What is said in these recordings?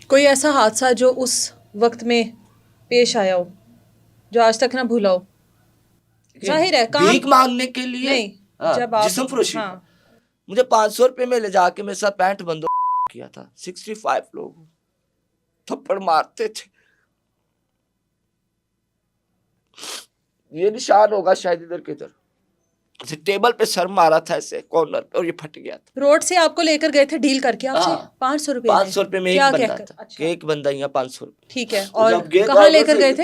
कोई ऐसा हादसा जो उस वक्त में पेश आया हो जो आज तक ना भूला हो? जाहिर है काम भीख मांगने के लिए नहीं, जब आप जिस्म फरोशी हाँ मुझे 500 रुपए में ले जाके मेरे साथ पैंट बंदो किया था। 65 लोग थप्पड़ मारते थे। ये निशान होगा शायद इधर के इधर, ऐसे टेबल पे सर मारा था ऐसे कॉर्नर पे और ये फट गया था। रोड से आपको लेकर गए थे डील करके आपसे? 500 रुपए 500 रुपए में क्या एक बंदा कहकर? था अच्छा, कि एक बंदा यहाँ 500 रुपए। ठीक है। तो और जब गए कहाँ लेकर गए थे?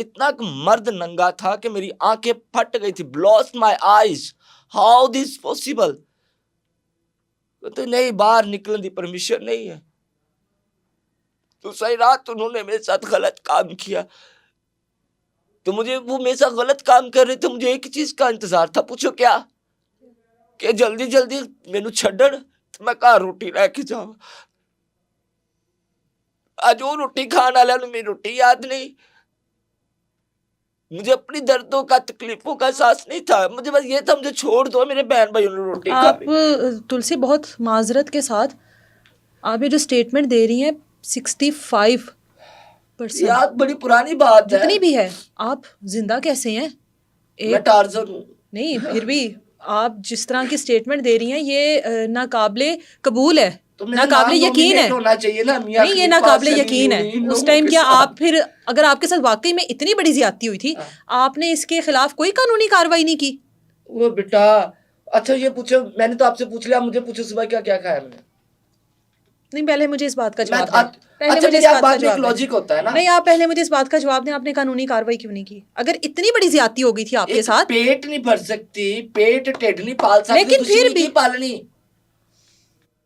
इतना मर्द नंगा था कि मेरी आंखें फट गई थी। Lost my eyes, how this possible. तो नहीं, बाहर निकलने की परमिशन नहीं है। तो सही रात उन्होंने मेरे साथ गलत काम किया, तो मुझे वो मेरे साथ गलत काम कर रहे थे, मुझे एक ही चीज का इंतजार था। पूछो क्या? कि जल्दी जल्दी मैनू छड्डण ते मैं घर रोटी लेके जावां। आज वो रोटी खाने वाले मेरी रोटी याद नहीं। मुझे अपनी दर्दों का, तकलीफों का एहसास नहीं था। मुझे बस ये था, मुझे छोड़ दो, मेरे बहन भाइयों ने रोटी आप खानी। तुलसी, बहुत माजरत के साथ आप ये जो स्टेटमेंट दे रही हैं 65%, यार बड़ी पुरानी बात है। जितनी भी है, आप जिंदा कैसे हैं? मैं टार्जन हूँ। नहीं, फिर भी आप जिस तरह की स्टेटमेंट दे रही हैं ये नाकाबिले कबूल है, तो मेरा नाकाबिले नाम यकीन है। होना चाहिए ना, मियां नहीं, ये खलीफा, नाकाबिले सलीम, यकीन है। इन उस लोगों टाइम के क्या साथ। आप फिर, अगर आपके साथ वाकई में इतनी बड़ी ज्यादती हुई थी, आपने इसके खिलाफ कोई कानूनी कार्रवाई नहीं की? वो बेटा, अच्छा ये पूछो, मैंने तो आपसे पूछ लिया, मुझे पूछो सुबह क्या क्या खाया मैंने। नहीं, पहले मुझे इस बात का जवाब दें। पहले अच्छा, मुझे इस मेरी बात का बात में एक जवाब दें। लॉजिक होता है ना। नहीं, आप पहले मुझे इस बात का जवाब दें, आपने कानूनी कार्रवाई क्यों नहीं की? अगर इतनी बड़ी ज्यादती हो गई थी आपके साथ। पेट नहीं भर सकती, पेट ढिड नहीं पाल सकती, लेकिन फिर भी पालनी।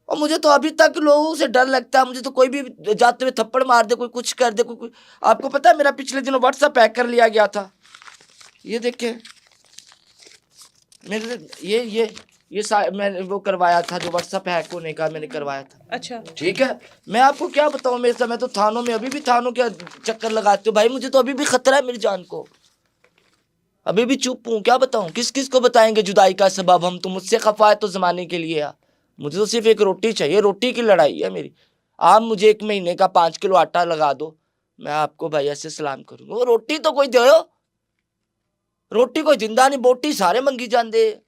और मुझे तो अभी तक लोगों से डर लगता है। मुझे तो कोई भी जाते हुए थप्पड़ मार दे, कोई कुछ कर दे, कोई। आपको पता है मेरा पिछले दिनों व्हाट्सएप हैक कर लिया गया था। ये देखिए मेरे, मैंने वो करवाया था, जो व्हाट्सएप हैक होने का मैंने करवाया था। अच्छा, ठीक है, मैं आपको क्या बताऊं, मेरे समय तो थानों में, अभी भी थानों के चक्कर लगाते हो भाई। मुझे तो अभी भी खतरा है मेरी जान को, अभी भी चुप हूँ। क्या बताऊं, किस किस को बताएंगे जुदाई का सबब हम? तो मुझसे खफा है तो जमाने के लिए। मुझे तो सिर्फ एक रोटी चाहिए, रोटी की लड़ाई है मेरी। आप मुझे 1 महीने का 5 किलो आटा लगा दो, मैं आपको भाई ऐसे सलाम करूंगा। वो रोटी तो कोई दो, रोटी कोई जिंदा नहीं, बोटी सारे मंगी जाते।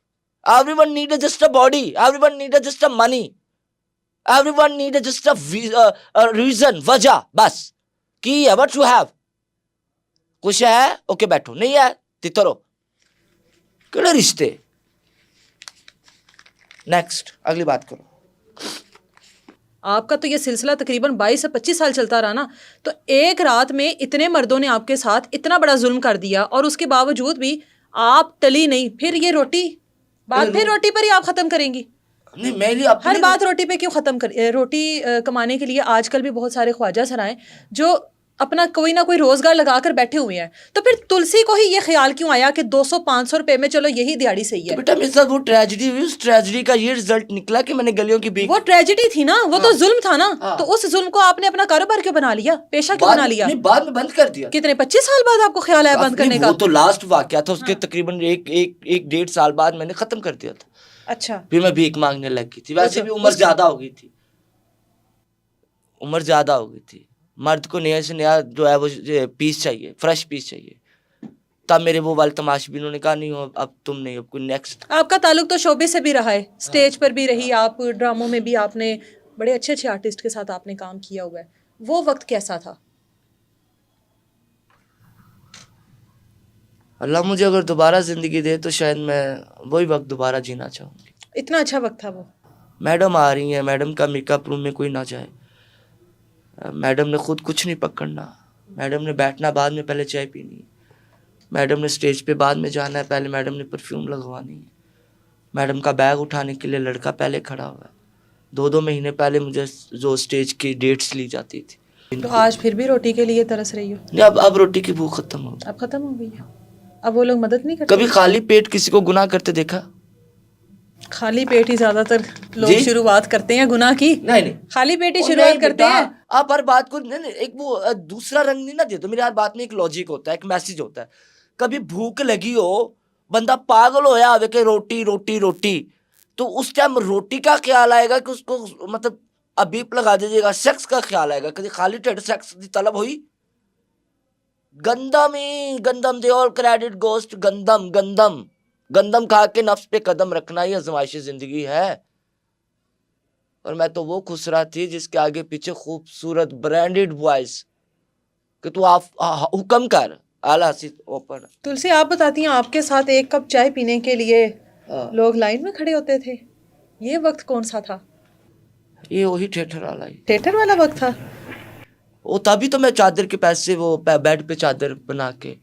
Everyone need just a body, everyone need just a money, everyone need just a reason, वजह बस। की है, what you have? कुछ है ओके बैठो, नहीं है तितरो। केड़े रिश्ते? नेक्स्ट, अगली बात करो। आपका तो ये सिलसिला तकरीबन 22 से 25 साल चलता रहा ना, तो एक रात में इतने मर्दों ने आपके साथ इतना बड़ा जुल्म कर दिया और उसके बावजूद भी आप टली नहीं। फिर ये रोटी, बात फिर रोटी पर ही आप खत्म करेंगी? नहीं, मेरी हर बात रोटी पे क्यों खत्म कर? रोटी कमाने के लिए आजकल भी बहुत सारे ख्वाजा सराय जो अपना कोई ना कोई रोजगार लगाकर बैठे हुए हैं। तो फिर तुलसी को ही ये ख्याल क्यों आया कि 200-500 रुपए में चलो यही दिहाड़ी सही है? तो बेटा मेरे साथ वो ट्रेजेडी हुई, उस ट्रेजेडी का ये रिजल्ट निकला कि मैंने गलियों की वो ट्रेजेडी थी ना, वो तो जुल्म था ना। तो उस जुल्म को आपने अपना कारोबार क्यों बना लिया, पेशा क्यों बना लिया? नहीं, बाद में बंद कर दिया। कितने 25 साल बाद आपको ख्याल आया बंद करने का? वो तो लास्ट वाकया था, उसके तकरीबन एक 1.5 साल बाद मैंने खत्म कर दिया था। अच्छा, फिर मैं भीख मांगने लग गई थी। वैसे भी उम्र ज्यादा हो गई थी, उम्र ज्यादा हो गई थी। मर्द को नया से नया जो है वो पीस चाहिए, फ्रेश पीस चाहिए। तब मेरे वो वाले तमाशबीनों ने कहा नहीं हो, अब तुम नहीं, अब कोई नेक्स्ट। आपका ताल्लुक तो शोबे से भी रहा है, स्टेज पर भी रही आप, ड्रामों में भी आपने बड़े अच्छे अच्छे आर्टिस्ट के साथ आपने काम किया हुआ है। वो वक्त कैसा था? अल्लाह मुझे अगर दोबारा जिंदगी दे तो शायद मैं वही वक्त दोबारा जीना चाहूंगी। इतना अच्छा वक्त था वो? मैडम आ रही हैं, मैडम का मेकअप रूम में कोई ना जाए, मैडम ने खुद कुछ नहीं पकड़ना, मैडम ने बैठना बाद में, पहले चाय पीनी, मैडम ने स्टेज पे बाद में जाना है, पहले मैडम ने परफ्यूम लगवानी है, मैडम का बैग उठाने के लिए लड़का पहले खड़ा हुआ है। 2-2 महीने पहले मुझे जो स्टेज की डेट्स ली जाती थी। तो आज फिर भी रोटी के लिए तरस रही हो? नहीं, अब रोटी की भूख खत्म हो गई। अब खत्म हो गई है? अब वो लोग मदद नहीं करते? कभी खाली पेट किसी को गुनाह करते देखा? खाली पेट ही ज्यादातर लोग शुरुआत करते हैं गुनाह की। नहीं, खाली पेट ही शुरुआत करते हैं। आप हर बात को नहीं, एक वो दूसरा रंग नहीं ना दे दो। मेरी हर बात में एक लॉजिक होता है, एक मैसेज होता है। कभी भूख लगी हो, बंदा पागल होया आवे कि रोटी रोटी रोटी, तो उस टाइम रोटी का ख्याल आएगा कि उसको मतलब अब बीप लगा दीजिएगा, सेक्स का ख्याल आएगा, कभी खाली ढिड सेक्स की तलब हुई? गंदम ही गंदम, दे ऑल क्रेडिट गोस्ट गंदम। गंदम गंदम खा के नफ्स पे कदम रखना ही आजमाइशी जिंदगी है। और मैं तो वो खुसरा थी जिसके आगे पीछे खूबसूरत ब्रांडेड वॉइस कि तू आप हुक्म कर, आला सी ओपन। तुलसी, आप बताती हैं आपके साथ एक कप चाय पीने के लिए हाँ। लोग लाइन में खड़े होते थे, ये वक्त कौन सा था? ये वही थिएटर वाला ही, थिएटर वाला वक्त था? वो तभी तो मैं चादर के पैसे, वो बेड पे चादर बना के,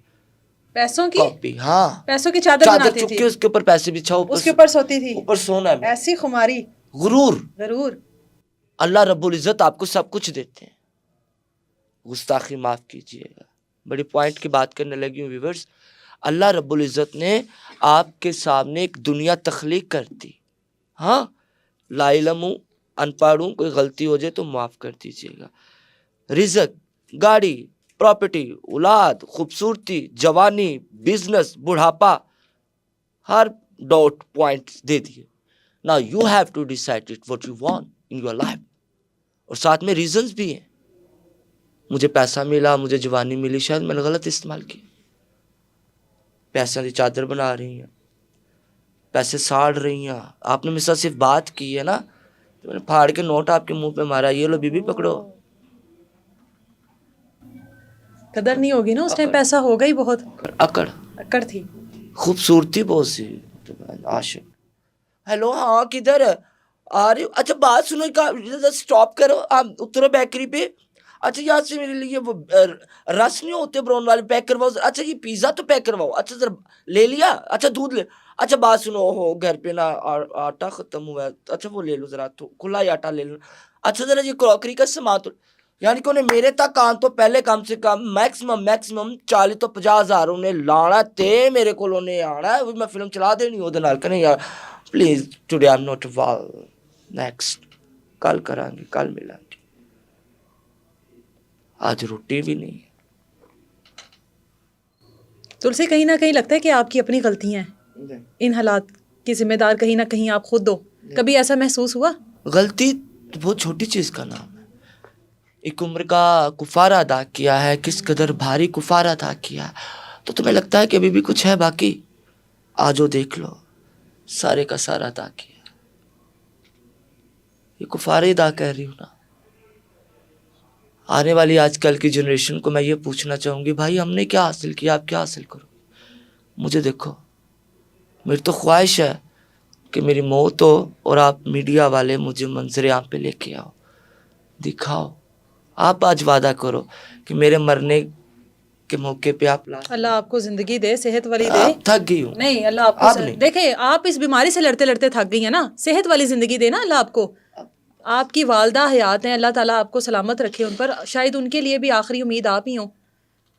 पैसों की? कॉपी, हाँ, पैसों की चादर चादर बनाती चुप थी, के उसके ऊपर पैसे बिछाओ, उसके ऊपर सोती थी, ऊपर सोना है। ऐसी खुमारी, गुरूर। जरूर। अल्लाह रब्बुल इज्जत आपको सब कुछ देते हैं, गुस्ताखी माफ कीजिएगा, बड़ी पॉइंट की बात करने लगी हूँ व्यूअर्स। अल्लाह रब्बुल इज्जत ने आपके सामने एक दुनिया तख्लीक कर दी। हाँ, लाइलम हूँ, अनपढ़ हूँ, कोई गलती हो जाए तो माफ कर दीजिएगा। रिज़्क, गाड़ी, प्रॉपर्टी, औलाद, खूबसूरती, जवानी, बिजनेस, बुढ़ापा, हर डॉट पॉइंट दे दिए। Now you have to decide it what you want in your life. और साथ में रीजंस भी हैं। मुझे पैसा मिला, मुझे जवानी मिली, शायद मैंने गलत इस्तेमाल किया। पैसे की चादर बना रही हैं, पैसे साड़ रही हैं। आपने मेरे साथ सिर्फ बात की है ना, तो मैंने फाड़ के नोट आपके मुंह पे मारा, ये लो बीबी पकड़ो। कदर नहीं होगी ना उस टाइम, पैसा होगा ही बहुत। अकड़ अकड़ थी। खूबसूरती बहुत सी, आशिक। हेलो, हाँ किधर आ रही हो? अच्छा बात सुनो, स्टॉप करो, आप उतरो बेकरी पे। अच्छा यहाँ से मेरे लिए वो रस नहीं होते ब्राउन वाले, पैक करवाओ। अच्छा ये पिज्ज़ा तो पैक करवाओ। अच्छा जरा ले लिया? अच्छा दूध ले। अच्छा बात सुनो, हो घर पे ना आटा ख़त्म हुआ है, अच्छा वो ले लो ज़रा, तो खुला ही आटा ले लो। अच्छा ज़रा ये क्रॉकरी का सामान तो, यानी कि उन्हें मेरे तक आन तो पहले कम से कम मैक्सिमम 40 तो 50,000 उन्हें लाना ते मेरे को उन्हें आना है। मैं फिल्म चला देनी ओदे नाल कने यार, please today I am not well, next कल करांगे, कल मिलांगे, आज रोटी भी नहीं है। तुलसी, कहीं ना कहीं लगता है कि आपकी अपनी गलतियां हैं, इन हालात की जिम्मेदार कहीं ना कहीं आप खुद हो। कभी ऐसा महसूस हुआ? गलती तो बहुत छोटी चीज़ का नाम है। एक उम्र का कुफारा अदा किया है, किस कदर भारी कुफारा अदा किया है, तो तुम्हें लगता है कि अभी भी कुछ है बाकी? आजो देख लो, सारे का सारा अदा किया। ये कुफारे अदा कर रही हूँ ना। आने वाली आजकल की जनरेशन को मैं ये पूछना चाहूँगी, भाई हमने क्या हासिल किया, आप क्या हासिल करो? मुझे देखो, मेरी तो ख्वाहिश है कि मेरी मौत हो और आप मीडिया वाले मुझे मंजर आम पे लेके आओ, दिखाओ। आप आज वादा करो कि मेरे मरने के मौके पे आप अल्लाह आपको जिंदगी दे, सेहत वाली दे। थक गई हूँ नहीं, अल्लाह आपको देखे, आप इस बीमारी से लड़ते लड़ते थक गई है ना, सेहत वाली जिंदगी दे ना अल्लाह आपको। आपकी वालदा हयात हैं, अल्लाह ताला आपको सलामत रखे उन पर, शायद उनके लिए भी आखिरी उम्मीद आप ही हो।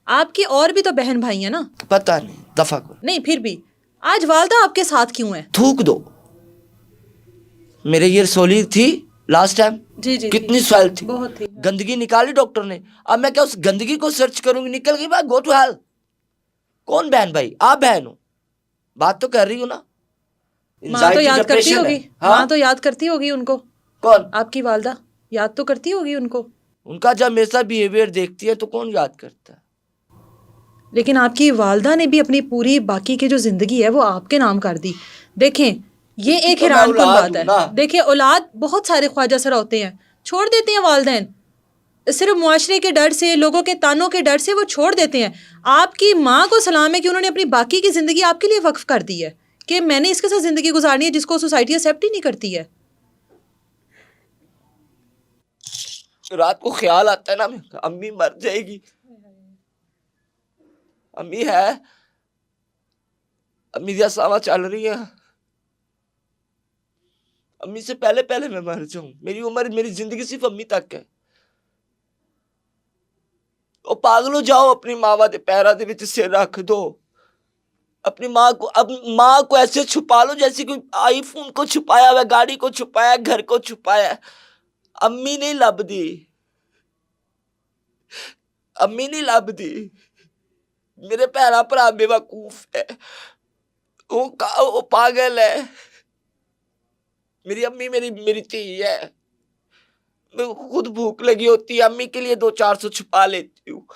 आपकी और भी तो बहन भाई हैं ना। पता नहीं, दफा करो। नहीं, फिर भी आज वालदा आपके साथ क्यों है? थूक दो। मेरे ये रसोली थी लास्ट टाइम, जी जी, कितनी स्वेल थी, बहुत थी। गंदगी निकाली डॉक्टर ने। अब मैं क्या उस गंदगी को सर्च करूंगी? निकल गई बात, गो टू हेल। कौन बहन भाई? आप बहन हो, बात तो कर रही हो ना। माँ तो याद करती होगी, हाँ? माँ तो याद करती होगी उनको। कौन? आपकी वालदा याद तो करती होगी उनको। उनका जब मेरे साथ बिहेवियर देखती है तो कौन याद करता है? लेकिन आपकी वालदा ने भी अपनी पूरी बाकी की जो जिंदगी है वो आपके नाम कर दी। देखें, ये एक तो मैं हैरान कुन औलाद बात हूं ना। है। देखिए, औलाद बहुत सारे ख्वाजा सरा होते हैं, छोड़ देते हैं वालदैन, सिर्फ मुआशरे के डर से, लोगों के तानों के डर से वो छोड़ देते हैं। आपकी माँ को सलाम है कि उन्होंने अपनी बाकी की ज़िंदगी आपके लिए वक्फ कर दी है कि मैंने इसके साथ ज़िंदगी गुजारनी है, जिसको सोसाइटी एक्सेप्ट ही नहीं करती है। रात को ख्याल आता है ना, अम्मी मर जाएगी, अम्मी है, अम्मी दिया सावा चल रही है, अम्मी से पहले पहले मैं मर जाऊं। मेरी उम्र, मेरी जिंदगी सिर्फ अम्मी तक है। ओ पागलो, जाओ अपनी मावा दे पैरा दे विच सिर रख दो। अपनी माँ को, अब माँ को ऐसे छुपा लो जैसे कोई आईफोन को छुपाया हुआ, गाड़ी को छुपाया, घर को छुपाया। अम्मी नहीं लभदी, अम्मी नहीं लभदी। मेरे भैन भरा बेवकूफ है, वो पागल है। मेरी अम्मी मेरी धी है। मेरे को खुद भूख लगी होती है, अम्मी के लिए 200-400 छुपा लेती हूँ।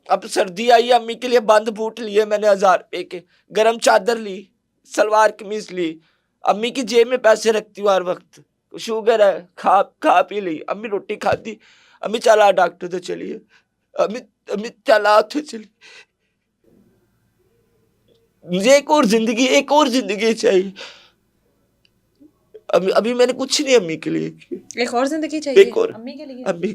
अब सर्दी आई, अम्मी के लिए बंद बूट लिए मैंने 1000 रुपए के, गरम चादर ली, सलवार कमीज ली। अम्मी की जेब में पैसे रखती हूँ हर वक्त। शुगर है, खा पी ली। अम्मी रोटी खाती, अम्मी चला डॉक्टर तो चलिए, अम्मी अम्मी चला तो चलिए। मुझे एक और जिंदगी चाहिए। अभी अभी मैंने कुछ नहीं अम्मी के लिए किया। एक और जिंदगी चाहिए एक और अम्मी के लिए। अम्मी